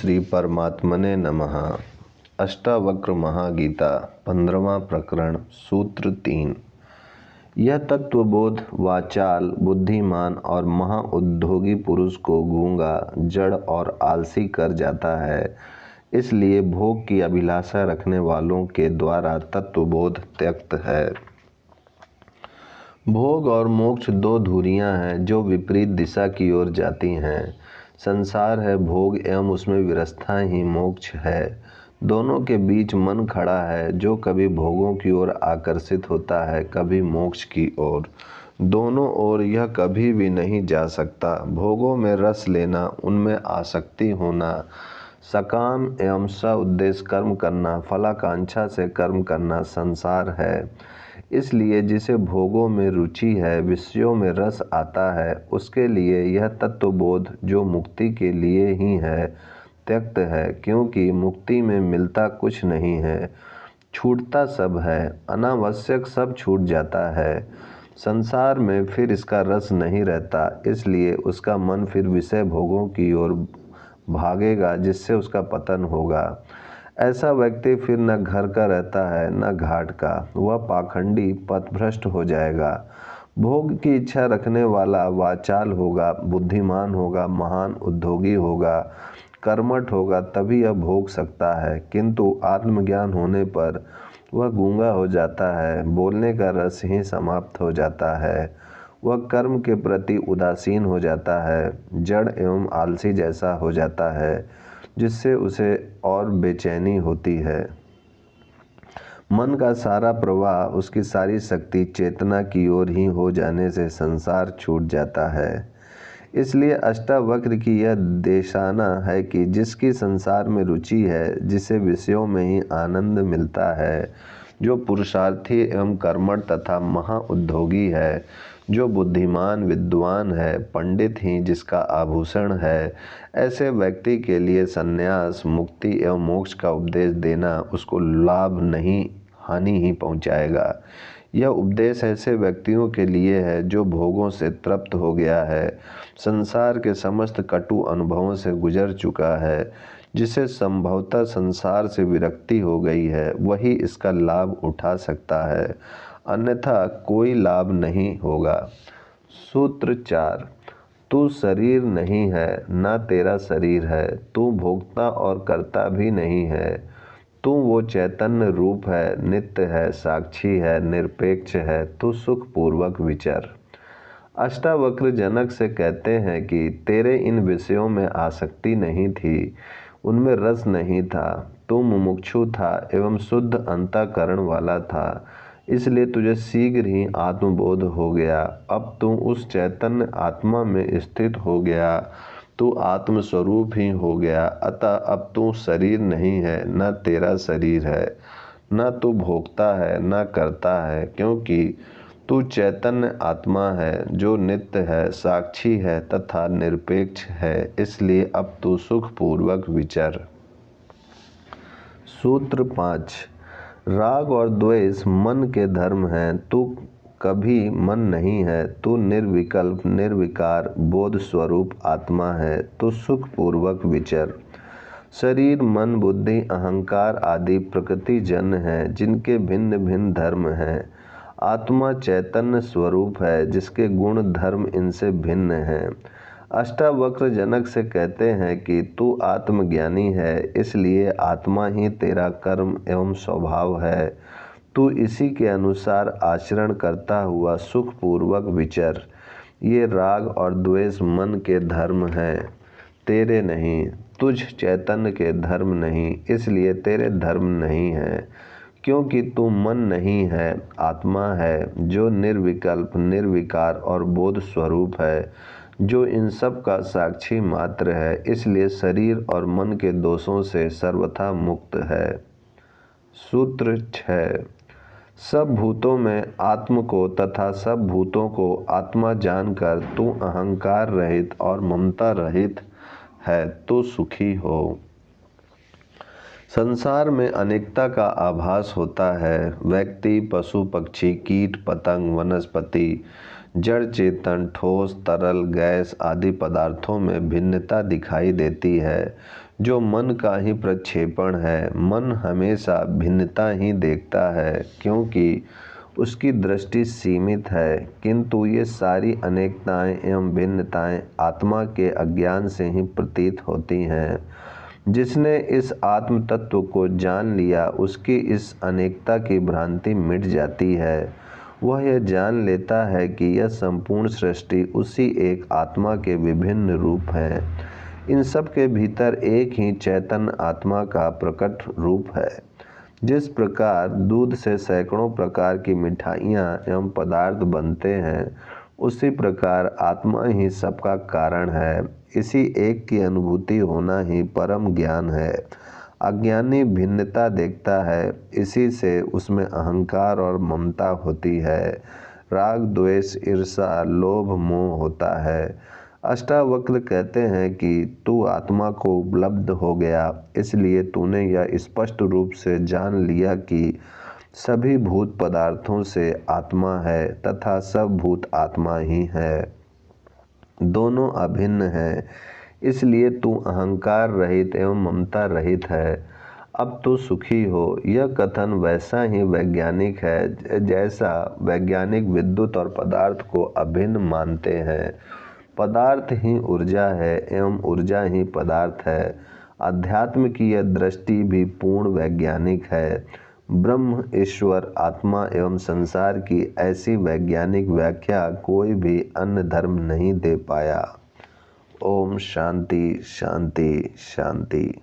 श्री परमात्मने नमः। अष्टावक्र महागीता 15वां प्रकरण सूत्र 3। यह तत्वबोध वाचाल बुद्धिमान और महाउद्योगी पुरुष को गूंगा, जड़ और आलसी कर जाता है। इसलिए भोग की अभिलाषा रखने वालों के द्वारा तत्वबोध त्यक्त है। भोग और मोक्ष दो धुरियां हैं जो विपरीत दिशा की ओर जाती हैं। संसार है भोग एवं उसमें विरसता ही मोक्ष है। दोनों के बीच मन खड़ा है जो कभी भोगों की ओर आकर्षित होता है, कभी मोक्ष की ओर। दोनों ओर यह कभी भी नहीं जा सकता। भोगों में रस लेना, उनमें आसक्ति होना, सकाम एवं सउद्देश्य कर्म करना, फलाकांक्षा से कर्म करना संसार है। इसलिए जिसे भोगों में रुचि है, विषयों में रस आता है, उसके लिए यह तत्वबोध जो मुक्ति के लिए ही है त्यक्त है। क्योंकि मुक्ति में मिलता कुछ नहीं है, छूटता सब है। अनावश्यक सब छूट जाता है। संसार में फिर इसका रस नहीं रहता, इसलिए उसका मन फिर विषय भोगों की ओर भागेगा, जिससे उसका पतन होगा। ऐसा व्यक्ति फिर न घर का रहता है न घाट का। वह पाखंडी पथभ्रष्ट हो जाएगा। भोग की इच्छा रखने वाला वाचाल होगा, बुद्धिमान होगा, महान उद्योगी होगा, कर्मठ होगा, तभी यह भोग सकता है। किंतु आत्मज्ञान होने पर वह गूंगा हो जाता है, बोलने का रस ही समाप्त हो जाता है। वह कर्म के प्रति उदासीन हो जाता है, जड़ एवं आलसी जैसा हो जाता है, जिससे उसे और बेचैनी होती है। मन का सारा प्रवाह, उसकी सारी शक्ति चेतना की ओर ही हो जाने से संसार छूट जाता है। इसलिए अष्टावक्र की यह देशाना है कि जिसकी संसार में रुचि है, जिसे विषयों में ही आनंद मिलता है, जो पुरुषार्थी एवं कर्मठ तथा महाउद्योगी है, जो बुद्धिमान विद्वान है, पंडित ही जिसका आभूषण है, ऐसे व्यक्ति के लिए संन्यास, मुक्ति एवं मोक्ष का उपदेश देना उसको लाभ नहीं, हानि ही पहुंचाएगा। यह उपदेश ऐसे व्यक्तियों के लिए है जो भोगों से तृप्त हो गया है, संसार के समस्त कटु अनुभवों से गुजर चुका है, जिसे संभवतः संसार से विरक्ति हो गई है, वही इसका लाभ उठा सकता है, अन्यथा कोई लाभ नहीं होगा। सूत्र 4। तू शरीर नहीं है, ना तेरा शरीर है। तू भोक्ता और कर्ता भी नहीं है। तू वो चैतन्य रूप है, नित्य है, साक्षी है, निरपेक्ष है। तू सुख पूर्वक विचर। अष्टावक्र जनक से कहते हैं कि तेरे इन विषयों में आसक्ति नहीं थी, उनमें रस नहीं था। तू मुमुक्षु था एवं शुद्ध अंतःकरण वाला था, इसलिए तुझे शीघ्र ही आत्मबोध हो गया। अब तू उस चैतन्य आत्मा में स्थित हो गया, तू आत्मस्वरूप ही हो गया। अतः अब तू शरीर नहीं है, न तेरा शरीर है, न तू भोगता है, न करता है, क्योंकि तू चैतन्य आत्मा है जो नित्य है, साक्षी है तथा निरपेक्ष है। इसलिए अब तू सुखपूर्वक विचर। सूत्र 5। राग और द्वेष मन के धर्म हैं। तू कभी मन नहीं है। तू निर्विकल्प निर्विकार बोध स्वरूप आत्मा है। तू सुखपूर्वक विचर। शरीर, मन, बुद्धि, अहंकार आदि प्रकृति जन्य हैं, जिनके भिन्न भिन्न धर्म हैं। आत्मा चैतन्य स्वरूप है, जिसके गुण धर्म इनसे भिन्न हैं। अष्टावक्र जनक से कहते हैं कि तू आत्मज्ञानी है, इसलिए आत्मा ही तेरा कर्म एवं स्वभाव है। तू इसी के अनुसार आचरण करता हुआ सुखपूर्वक विचर। ये राग और द्वेष मन के धर्म हैं, तेरे नहीं। तुझ चैतन्य के धर्म नहीं, इसलिए तेरे धर्म नहीं है। क्योंकि तू मन नहीं है, आत्मा है जो निर्विकल्प निर्विकार और बोध स्वरूप है, जो इन सब का साक्षी मात्र है, इसलिए शरीर और मन के दोषों से सर्वथा मुक्त है। सूत्र 6। सब भूतों में आत्म को तथा सब भूतों को आत्मा जानकर तू अहंकार रहित और ममता रहित है, तो सुखी हो। संसार में अनेकता का आभास होता है। व्यक्ति, पशु, पक्षी, कीट, पतंग, वनस्पति, जड़ चेतन, ठोस, तरल, गैस आदि पदार्थों में भिन्नता दिखाई देती है, जो मन का ही प्रक्षेपण है। मन हमेशा भिन्नता ही देखता है, क्योंकि उसकी दृष्टि सीमित है, किंतु ये सारी अनेकताएं एवं भिन्नताएं आत्मा के अज्ञान से ही प्रतीत होती हैं। जिसने इस आत्म तत्व को जान लिया, उसकी इस अनेकता की भ्रांति मिट जाती है। वह यह जान लेता है कि यह संपूर्ण सृष्टि उसी एक आत्मा के विभिन्न रूप हैं। इन सब के भीतर एक ही चैतन्य आत्मा का प्रकट रूप है। जिस प्रकार दूध से सैकड़ों प्रकार की मिठाइयाँ एवं पदार्थ बनते हैं, उसी प्रकार आत्मा ही सबका कारण है। इसी एक की अनुभूति होना ही परम ज्ञान है। अज्ञानी भिन्नता देखता है, इसी से उसमें अहंकार और ममता होती है। राग, द्वेष, ईर्षा, लोभ, मोह होता है। अष्टावक्र कहते हैं कि तू आत्मा को उपलब्ध हो गया, इसलिए तूने यह स्पष्ट रूप से जान लिया कि सभी भूत पदार्थों से आत्मा है तथा सब भूत आत्मा ही है। दोनों अभिन्न हैं, इसलिए तू अहंकार रहित एवं ममता रहित है। अब तू सुखी हो। यह कथन वैसा ही वैज्ञानिक है जैसा वैज्ञानिक विद्युत और पदार्थ को अभिन्न मानते हैं। पदार्थ ही ऊर्जा है एवं ऊर्जा ही पदार्थ है। अध्यात्म की यह दृष्टि भी पूर्ण वैज्ञानिक है। ब्रह्म, ईश्वर, आत्मा एवं संसार की ऐसी वैज्ञानिक व्याख्या कोई भी अन्य धर्म नहीं दे पाया। ओम शांति शांति शांति।